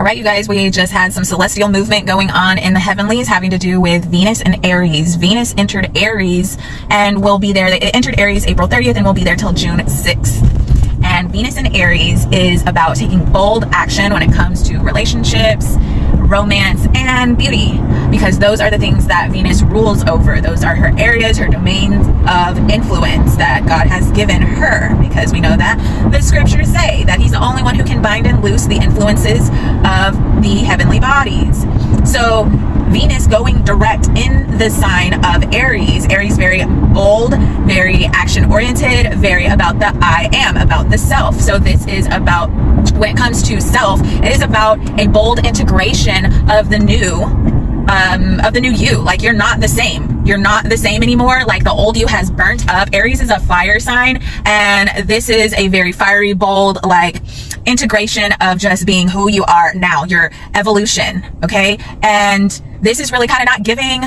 All right, you guys, we just had some celestial movement going on in the heavenlies having to do with Venus and Aries. Venus entered Aries and will be there. It entered Aries April 30th and will be there till June 6th. And Venus in Aries is about taking bold action when it comes to relationships, romance, and beauty, because those are the things that Venus rules over. Those are her areas, her domains of influence that God has given her, because we know that the scriptures say that he's the only one who can bind and loose the influences of the heavenly bodies. So Venus going direct in the sign of Aries. Aries very bold, very action oriented, very about the I am, about the self. So this is about, when it comes to self, it is about a bold integration of the new you. Like, you're not the same. You're not the same anymore. Like, the old you has burnt up. Aries is a fire sign, and this is a very fiery, bold, like, integration of just being who you are now, your evolution. Okay. And this is really kind of not giving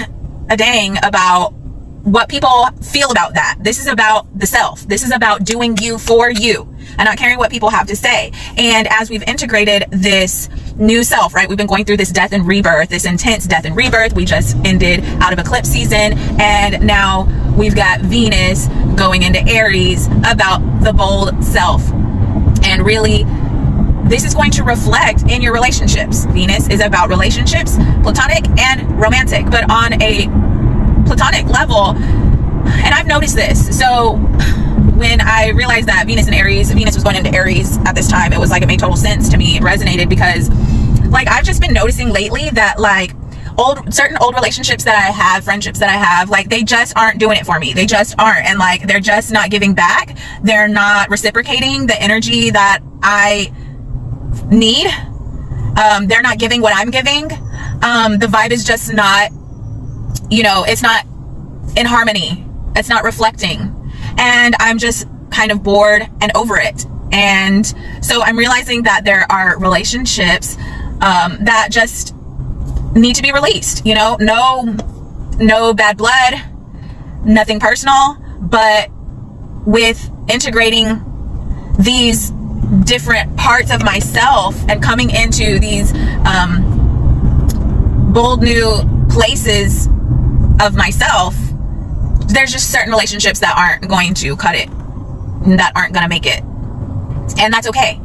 a dang about what people feel about that. This is about the self. This is about doing you for you and not caring what people have to say. And as we've integrated this new self, right? We've been going through this death and rebirth, this intense death and rebirth. We just ended out of eclipse season. And now we've got Venus going into Aries about the bold self. And really, this is going to reflect in your relationships. Venus is about relationships, platonic and romantic, but on a platonic level. And I've noticed this. So when I realized that Venus was going into Aries at this time, it was like, it made total sense to me. It resonated because, like, I've just been noticing lately that, like, certain old relationships that I have, friendships that I have, like, they just aren't doing it for me. They just aren't. And, like, they're just not giving back. They're not reciprocating the energy that I need. They're not giving what I'm giving. The vibe is just not, it's not in harmony. It's not reflecting. And I'm just kind of bored and over it. And so I'm realizing that there are relationships that just need to be released. No bad blood, nothing personal, but with integrating these different parts of myself and coming into these bold new places of myself, there's just certain relationships that aren't going to cut it, that aren't going to make it. And that's okay.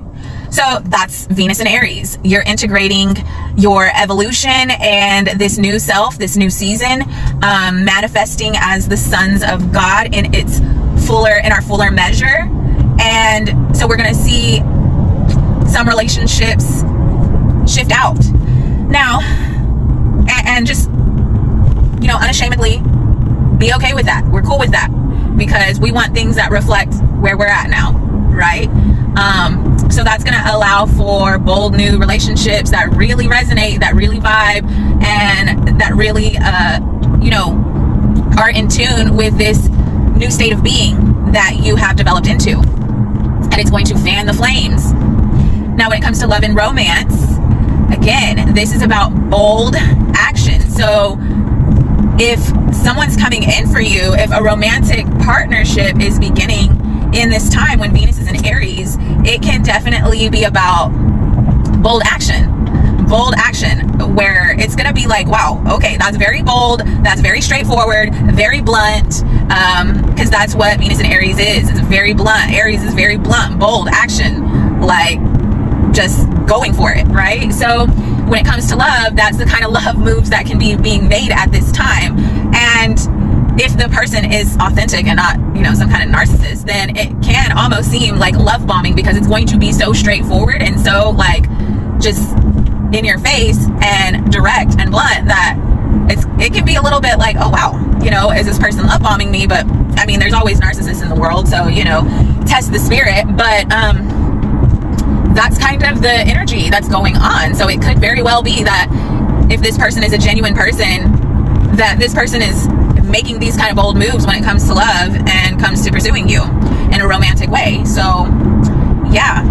So that's Venus and Aries. You're integrating your evolution and this new self, this new season, manifesting as the sons of God in our fuller measure. And so we're going to see some relationships shift out now, and just, unashamedly be okay with that. We're cool with that, because we want things that reflect where we're at now, right? So that's going to allow for bold new relationships that really resonate, that really vibe, and that really, are in tune with this new state of being that you have developed into. And it's going to fan the flames. Now, when it comes to love and romance, again, this is about bold action. So if someone's coming in for you, if a romantic partnership is beginning in this time when Venus is in Aries, it can definitely be about bold action where it's going to be like, wow, okay, that's very bold, that's very straightforward, very blunt, because that's what Venus in Aries is. It's very blunt. Aries is very blunt, bold action, like just going for it, right? So when it comes to love, that's the kind of love moves that can be being made at this time. And if the person is authentic and not, some kind of narcissist, then it can almost seem like love bombing, because it's going to be so straightforward and so, like, just in your face and direct and blunt that it can be a little bit like, oh wow, is this person love bombing me? But I mean, there's always narcissists in the world, so test the spirit. But that's kind of the energy that's going on. So it could very well be that if this person is a genuine person, that this person is making these kind of bold moves when it comes to love and comes to pursuing you in a romantic way. So yeah,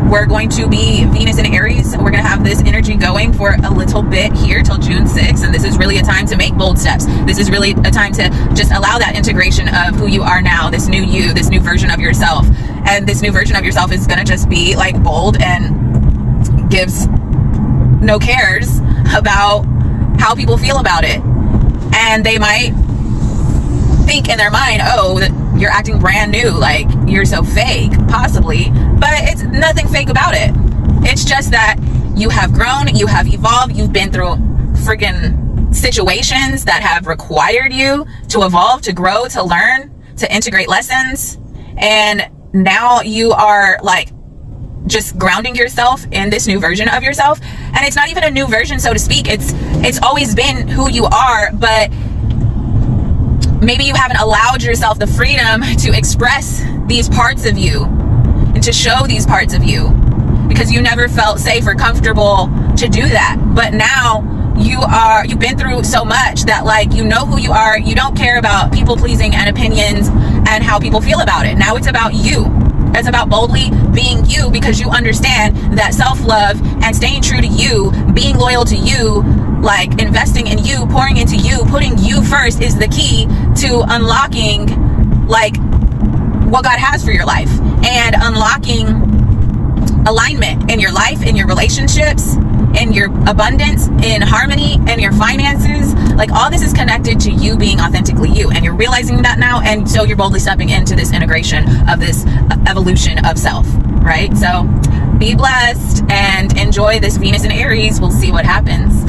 we're going to be Venus in Aries. We're going to have this energy going for a little bit here till June 6th. And this is really a time to make bold steps. This is really a time to just allow that integration of who you are now, this new you, this new version of yourself. And this new version of yourself is going to just be like bold and gives no cares about how people feel about it. And they might think in their mind, oh, you're acting brand new, like you're so fake, possibly. But it's nothing fake about it. It's just that you have grown, you have evolved, you've been through freaking situations that have required you to evolve, to grow, to learn, to integrate lessons. And now you are like just grounding yourself in this new version of yourself. And it's not even a new version, so to speak. It's always been who you are, but maybe you haven't allowed yourself the freedom to express these parts of you and to show these parts of you because you never felt safe or comfortable to do that. But now you've been through so much that, like, you know who you are. You don't care about people pleasing and opinions and how people feel about it. Now it's about you. It's about boldly being you, because you understand that self-love and staying true to you, being loyal to you, like investing in you, pouring into you, putting you first is the key to unlocking like what God has for your life and unlocking alignment in your life, in your relationships, in your abundance, in harmony, in your finances. Like, all this is connected to you being authentically you, and you're realizing that now, and so you're boldly stepping into this integration of this evolution of self, right? So be blessed and enjoy this Venus in Aries. We'll see what happens.